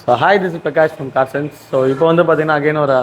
So hi, this is Prakash from car sense. So இப்போ வந்து பார்த்தீங்கன்னா அகைன் ஒரு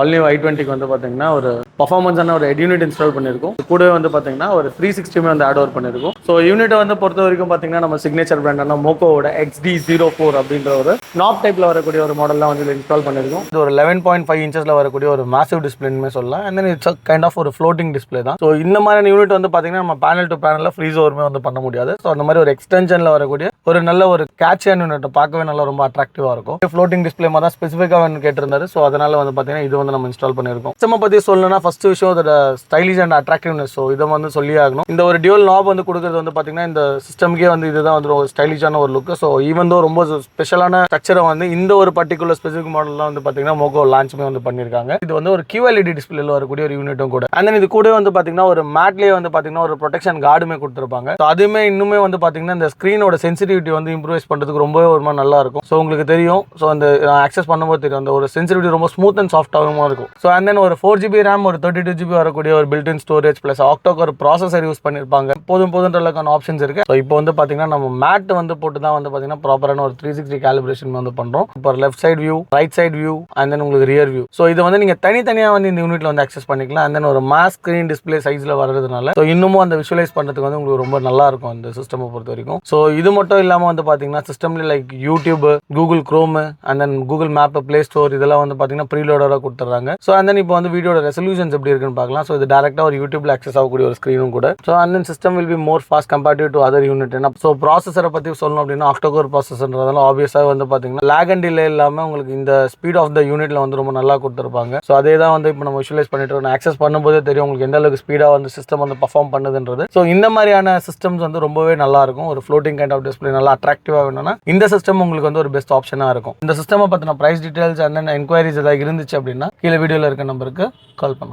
ஆல் நியூ i20க்கு வந்து பார்த்தீங்கன்னா ஒரு பர்ஃபார்மன்ஸான ஒரு யூனிட் இன்ஸ்டால் பண்ணியிருக்கோம். கூடவே வந்து பார்த்தீங்கன்னா ஒரு 360 வந்து ஆட் ஓவர் பண்ணியிருக்கோம். ஸோ யூனிட்டை வந்து பொறுத்த வரைக்கும் பார்த்தீங்கன்னா நம்ம சிக்னேச்சர் பிராண்டான மோக்கோவோட XD04 அப்படின்ற ஒரு நாப் டைப்பில் வரக்கூடிய ஒரு மாடல்லாம் வந்து இன்ஸ்டால் பண்ணியிருக்கோம். இது ஒரு 11.5 இன்ச்சஸில் வரக்கூடிய ஒரு மேசிவ் டிஸ்பிளேன்னு சொல்லலாம். And then it's kind of ஒரு ஃப்ளோட்டிங் டிஸ்பிளே தான். ஸோ இந்த மாதிரியான யூனிட் வந்து பார்த்தீங்கன்னா நம்ம பேனல் டு பேனலில் ஃப்ரீஸ் ஓவருமே வந்து பண்ண முடியாது. ஸோ அந்த மாதிரி ஒரு எக்ஸ்டென்ஷனில் வரக்கூடிய ஒரு நல்ல ஒரு கேட்சியான யூனிட்டை பார்க்கவே நல்லா ரொம்ப அட்ராக்டிவாக இருக்கும். ஃப்ளோட்டிங் டிஸ்பிளே மாதிரி தான் ஸ்பெசிஃபிக்காக வந்து கேட்டிருந்தாரு. ஸோ அதனால வந்து பார்த்தீங்கன்னா இது வந்து நம்ம இன்ஸ்டால் பண்ணியிருக்கோம். சிஸ்டம் பற்றி சொல்லணும்னா ஃபர்ஸ்ட் விஷயம் அதோட ஸ்டைலிஷ் அண்ட் அட்ராக்டிவ்னஸ். ஸோ இதை வந்து சொல்லி ஆகணும். இந்த ஒரு டியூல் நாப் வந்து கொடுக்குறது வந்து பார்த்தீங்கன்னா இந்த சிஸ்டம்கே வந்து இதுதான் வந்து ஒரு ஸ்டைலிஷான ஒரு லுக். ஸோ ஈவன் தான் ரொம்ப ஸ்பெஷலான ஸ்ட்ரக்சரை வந்து இந்த ஒரு பர்டிகுலர் ஸ்பெசிஃபிக் மாடல்லாம் வந்து பார்த்தீங்கன்னா மோக்கோ லான்ச்சுமே வந்து பண்ணியிருக்காங்க. இது வந்து ஒரு QLED டிஸ்பிளேல வரக்கூடிய ஒரு யூனிட்டும் கூட. அண்ட் தென் இது கூட வந்து பார்த்தீங்கன்னா ஒரு மேட்லேயே வந்து பார்த்தீங்கன்னா ஒரு ப்ரொடெக்ஷன் கார்டுமே கொடுத்துருப்பாங்க. ஸோ அதுவுமே இன்னுமே வந்து பார்த்தீங்கன்னா இந்த ஸ்க்ரீனோட சென்சிட்டிவிட்டி வந்து இம்ப்ரூவைஸ் பண்ணுறதுக்கு ரொம்பவே ஒரு நல்லா இருக்கும். ஸோ உங்களுக்கு தெரியும். ஸோ அந்த ஆக்சஸ் பண்ணும்போது தெரியும் அந்த ஒரு சென்சிட்டிவிட்டி ரொம்ப ஸ்மூத் அண்ட் சாஃப்டாகவும் இருக்கும். ஸோ அண்ட் தென் ஒரு 4GB RAM ஒரு 32GB வரக்கூடிய ஒரு பில்ட்-இன் ஸ்டோரேஜ் ப்ளஸ் ஆக்டோக்கு ஒரு ப்ராசஸர் யூஸ் பண்ணியிருப்பாங்க. போதுன்றதுக்கான ஆப்ஷன்ஸ் இருக்கு. ஸோ இப்போ வந்து பார்த்தீங்கன்னா நம்ம மேட் வந்து போட்டு தான் வந்து பார்த்தீங்கன்னா ப்ராப்பரான ஒரு 360 கேலிபிரேஷன் வந்து பண்ணுறோம். இப்போ left side view, right side view and then உங்களுக்கு ரியர் வியூ. ஸோ இது வந்து நீங்கள் தனித்தனியாக வந்து இந்த யூனிட்ல வந்து ஆக்சஸ் பண்ணிக்கலாம். அண்ட் தென் ஒரு மாஸ் ஸ்க்ரீன் டிஸ்பிளே சைஸில் வரதுனால ஸோ இன்னமும் அந்த விஷுவலைஸ் பண்ணுறதுக்கு வந்து உங்களுக்கு ரொம்ப நல்லா இருக்கும் அந்த சிஸ்டம் பொறுத்த வரைக்கும். ஸோ இது மட்டும் இல்லாமல் வந்து பார்த்தீங்கன்னா சிஸ்டம்ல like YouTube, Google chrome and then Google map, play store இதெல்லாம் வந்து பார்த்தீங்கன்னா ப்ரீலோடராக கொடுத்துட்றாங்க. ஸோ அண்ட் தென் இப்போ வந்து வீடியோட ரெசல்யூஷன்ஸ் எப்படி இருக்குன்னு பார்க்கலாம். ஸோ இது டேரெக்டாக ஒரு யூடியூப்ல ஆக்சஸ் ஆகக்கூடிய ஒரு ஸ்க்ரீனும் கூட. So and then system will be more fast comparative to other unit. So ப்ராசஸரை பற்றி சொல்லணும் அப்படின்னா ஆக்டோகோர் ப்ராசஸர்ன்றதால ஆப்வியஸாக வந்து பார்த்தீங்கன்னா லேக் அண்ட் டிலே இல்லாமல் உங்களுக்கு இந்த ஸ்பீட் ஆஃப் த யூனிட்ல வந்து ரொம்ப நல்லா கொடுத்துருப்பாங்க. ஸோ அதே தான் வந்து இப்போ நம்ம விஷுவலைஸ் பண்ணிட்டு இருக்கோம். ஆக்சஸ் பண்ணும்போதே தெரியும் உங்களுக்கு எந்த அளவுக்கு ஸ்பீடாக வந்து சிஸ்டம் வந்து பர்ஃபார்ம் பண்ணுதுன்றது. ஸோ இந்த மாதிரியான சிஸ்டம்ஸ் வந்து ரொம்பவே நல்லா இருக்கும். ஒரு ஃப்ளோட்டிங் கைண்ட் ஆஃப் டிஸ்பிளே நல்லா அட்ராக்டிவாக வேணும்னா இந்த சிஸ்டம் உங்களுக்கு வந்து ஒரு பெஸ்ட் ஆப்ஷனாக இருக்கும். இந்த சிஸ்டம் பற்றின price details and then enquiries ஏதாவது இருந்துச்சு அப்படின்னா கீழே வீடியோவில் இருக்க நம்பருக்கு கால் பண்ணுங்க.